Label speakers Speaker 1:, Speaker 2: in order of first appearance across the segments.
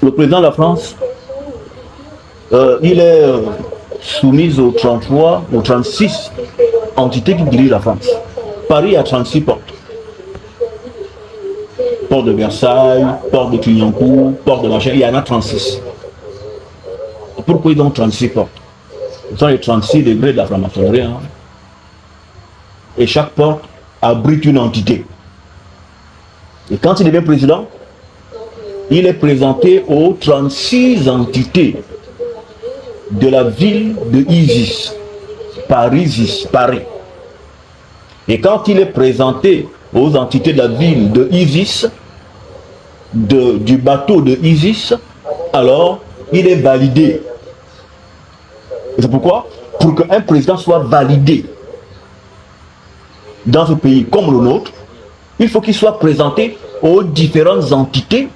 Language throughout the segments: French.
Speaker 1: Le président de la France, il est soumis aux 33, aux 36 entités qui dirigent la France. Paris a 36 portes. Porte de Versailles, porte de Clignancourt, porte de machin, il y en a 36. Pourquoi ils ont 36 portes? Ce sont les 36 degrés de la franc-maçonnerie. Hein? Et chaque porte abrite une entité. Et quand il devient président, il est présenté aux 36 entités de la ville de Isis, Paris. Et quand il est présenté aux entités de la ville de Isis, du bateau de Isis, alors il est validé. Et c'est pourquoi, pour qu'un président soit validé dans ce pays comme le nôtre, il faut qu'il soit présenté aux différentes entités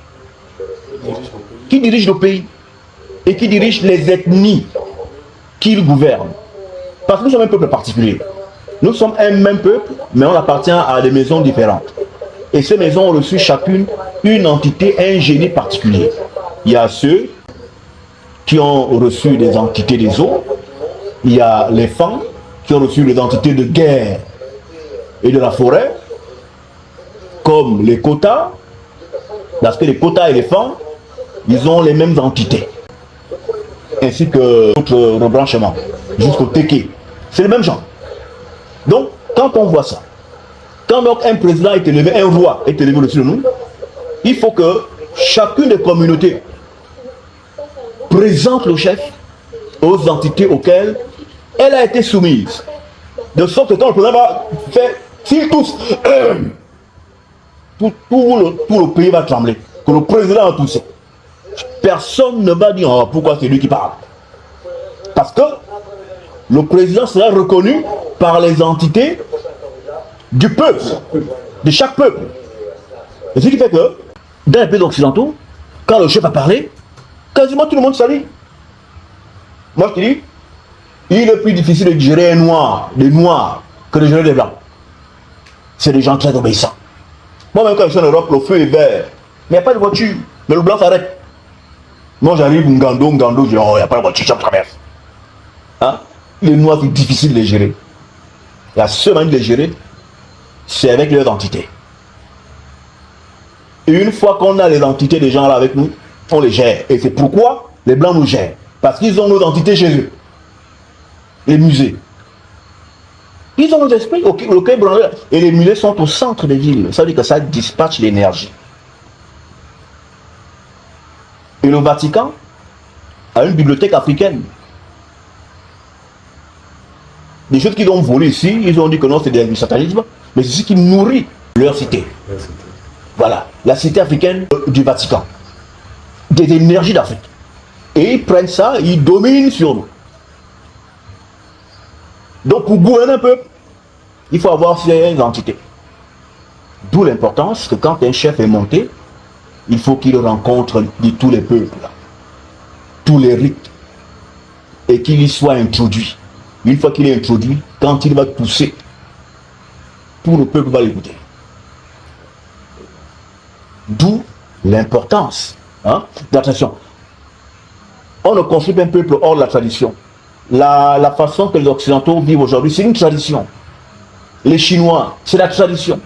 Speaker 1: qui dirigent le pays et qui dirigent les ethnies qu'il gouverne. Parce que nous sommes un peuple particulier. Nous sommes un même peuple, mais on appartient à des maisons différentes. Et ces maisons ont reçu chacune une entité, un génie particulier. Il y a ceux qui ont reçu des entités des eaux. Il y a les femmes qui ont reçu des entités de guerre et de la forêt, comme les quotas, parce que les quotas et les femmes, ils ont les mêmes entités, ainsi que d'autres rebranchements, jusqu'au Téké. C'est le même genre. Donc, quand on voit ça, quand donc un président est élevé, un roi est élevé au-dessus de nous, il faut que chacune des communautés présente le chef aux entités auxquelles elle a été soumise. De sorte que quand le président va faire, s'ils tous, tout le pays va trembler, que le président a toussé. Personne ne va dire oh, pourquoi c'est lui qui parle. Parce que le président sera reconnu par les entités du peuple, de chaque peuple. Et ce qui fait que, dans les pays occidentaux, quand le chef a parlé, quasiment tout le monde salue. Moi je te dis, il est plus difficile de gérer un noir, des noirs, que de gérer des blancs. C'est des gens très obéissants. Moi-même, quand je suis en Europe, le feu est vert. Mais il n'y a pas de voiture. Mais le blanc s'arrête. Moi, j'arrive, Ngando, je dis, oh, il n'y a pas de voiture, je traverse. Hein? Les noirs, c'est difficile de les gérer. La seule manière de les gérer, c'est avec leurs entités. Et une fois qu'on a les entités des gens là avec nous, on les gère. Et c'est pourquoi les blancs nous gèrent. Parce qu'ils ont nos entités chez eux. Les musées. Ils ont nos esprits. Et les musées sont au centre des villes. Ça veut dire que ça dispatche l'énergie. Et le Vatican a une bibliothèque africaine. Des choses qu'ils ont volées ici, ils ont dit que non, c'est du satanisme, mais c'est ce qui nourrit leur cité. Voilà, la cité africaine du Vatican. Des énergies d'Afrique. Et ils prennent ça, ils dominent sur nous. Donc pour gouverner un peuple, il faut avoir ces entités. D'où l'importance que quand un chef est monté, il faut qu'il rencontre tous les peuples, tous les rites, et qu'il y soit introduit. Une fois qu'il est introduit, quand il va pousser, tout le peuple va l'écouter. D'où l'importance d'attention. On ne construit pas un peuple hors de la tradition. La façon que les Occidentaux vivent aujourd'hui, c'est une tradition. Les Chinois, c'est la tradition.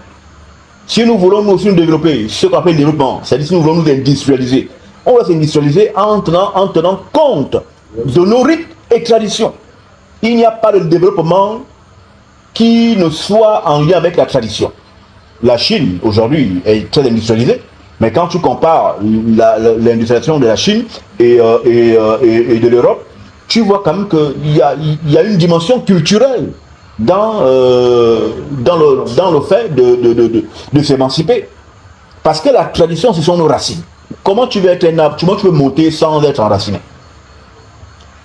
Speaker 1: Si nous voulons nous aussi nous développer, ce qu'on appelle le développement, c'est-à-dire si nous voulons nous industrialiser, on va s'industrialiser en tenant compte de nos rites et traditions. Il n'y a pas de développement qui ne soit en lien avec la tradition. La Chine, aujourd'hui, est très industrialisée, mais quand tu compares l'industrialisation de la Chine et de l'Europe, tu vois quand même qu'il y a une dimension culturelle dans le fait de s'émanciper. Parce que la tradition, ce sont nos racines. Comment tu veux être un arbre? Comment tu veux monter sans être enraciné?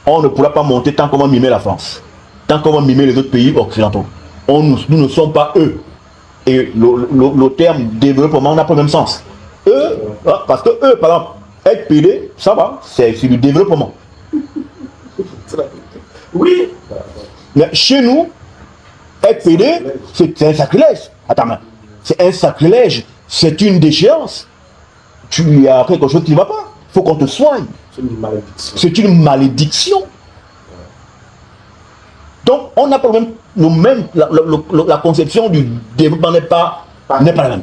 Speaker 1: On ne pourra pas monter tant qu'on va mimer la France, tant qu'on va mimer les autres pays occidentaux. Nous ne sommes pas eux. Et le terme développement n'a pas le même sens. Eux, parce que eux, par exemple, être PD, ça va, c'est du développement. Oui. Mais chez nous, être PD, c'est un sacrilège. Attends, c'est un sacrilège, c'est une déchéance. Il y a quelque chose qui ne va pas. faut qu'on te soigne.
Speaker 2: C'est une malédiction.
Speaker 1: C'est une malédiction. Donc, on n'a pas la conception du développement n'est pas la même.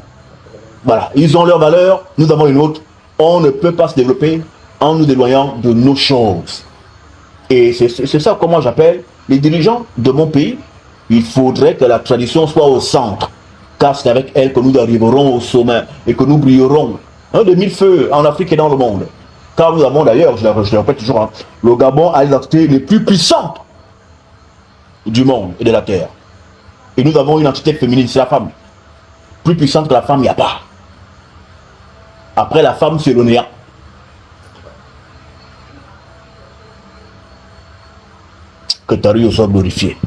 Speaker 1: Voilà, ils ont leur valeur, nous avons une autre. On ne peut pas se développer en nous éloignant de nos choses. Et c'est ça comment j'appelle les dirigeants de mon pays. Il faudrait que la tradition soit au centre, car c'est avec elle que nous arriverons au sommet et que nous brillerons de mille feux en Afrique et dans le monde. Car nous avons d'ailleurs, je le répète toujours, hein, le Gabon a les entités les plus puissantes du monde et de la terre. Et nous avons une entité féminine, c'est la femme. Plus puissante que la femme, il n'y a pas. Après la femme, c'est le néant. Que Tario soit glorifié.